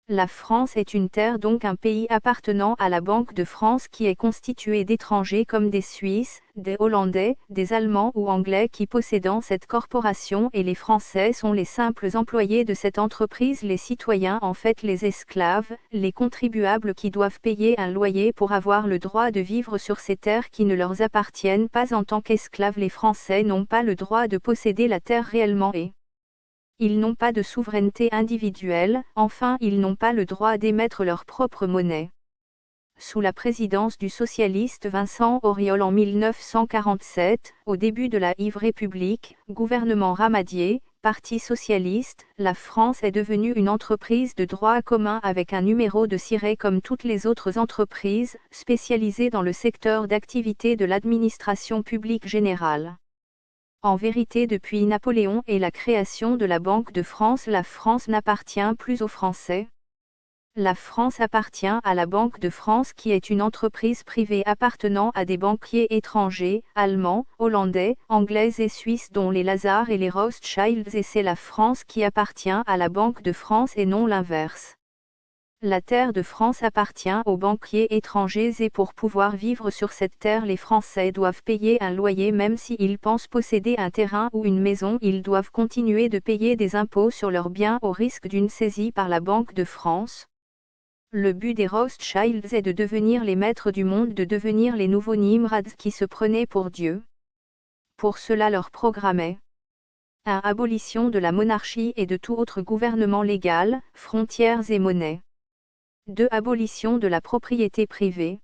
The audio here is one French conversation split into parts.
La France est une terre, donc un pays appartenant à la Banque de France, qui est constitué d'étrangers comme des Suisses, des Hollandais, des Allemands ou Anglais qui possédent cette corporation, et les Français sont les simples employés de cette entreprise, les citoyens en fait les esclaves, les contribuables qui doivent payer un loyer pour avoir le droit de vivre sur ces terres qui ne leur appartiennent pas en tant qu'esclaves. Les Français n'ont pas le droit de posséder la terre réellement et ils n'ont pas de souveraineté individuelle, enfin ils n'ont pas le droit d'émettre leur propre monnaie. Sous la présidence du socialiste Vincent Auriol en 1947, au début de la Ive République, gouvernement Ramadier, Parti socialiste, la France est devenue une entreprise de droit commun avec un numéro de siret comme toutes les autres entreprises, spécialisées dans le secteur d'activité de l'administration publique générale. En vérité, depuis Napoléon et la création de la Banque de France, la France n'appartient plus aux Français. La France appartient à la Banque de France, qui est une entreprise privée appartenant à des banquiers étrangers, allemands, hollandais, anglais et suisses, dont les Lazare et les Rothschilds, et c'est la France qui appartient à la Banque de France et non l'inverse. La terre de France appartient aux banquiers étrangers, et pour pouvoir vivre sur cette terre, les Français doivent payer un loyer. Même s'ils pensent posséder un terrain ou une maison, ils doivent continuer de payer des impôts sur leurs biens au risque d'une saisie par la Banque de France. Le but des Rothschilds est de devenir les maîtres du monde, de devenir les nouveaux Nimrads qui se prenaient pour Dieu. Pour cela, leur programme est 1. Abolition de la monarchie et de tout autre gouvernement légal, frontières et monnaie. 2. Abolition de la propriété privée.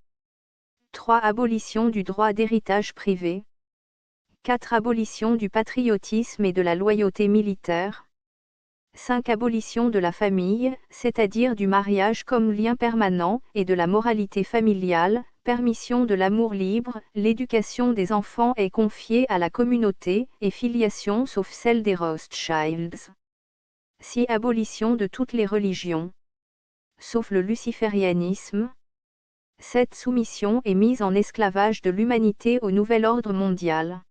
3. Abolition du droit d'héritage privé. 4. Abolition du patriotisme et de la loyauté militaire. 5. Abolition de la famille, c'est-à-dire du mariage comme lien permanent, et de la moralité familiale, permission de l'amour libre. L'éducation des enfants est confiée à la communauté, et filiation sauf celle des Rothschilds. 6. Abolition de toutes les religions, sauf le luciférianisme. 7. Soumission et mise en esclavage de l'humanité au nouvel ordre mondial.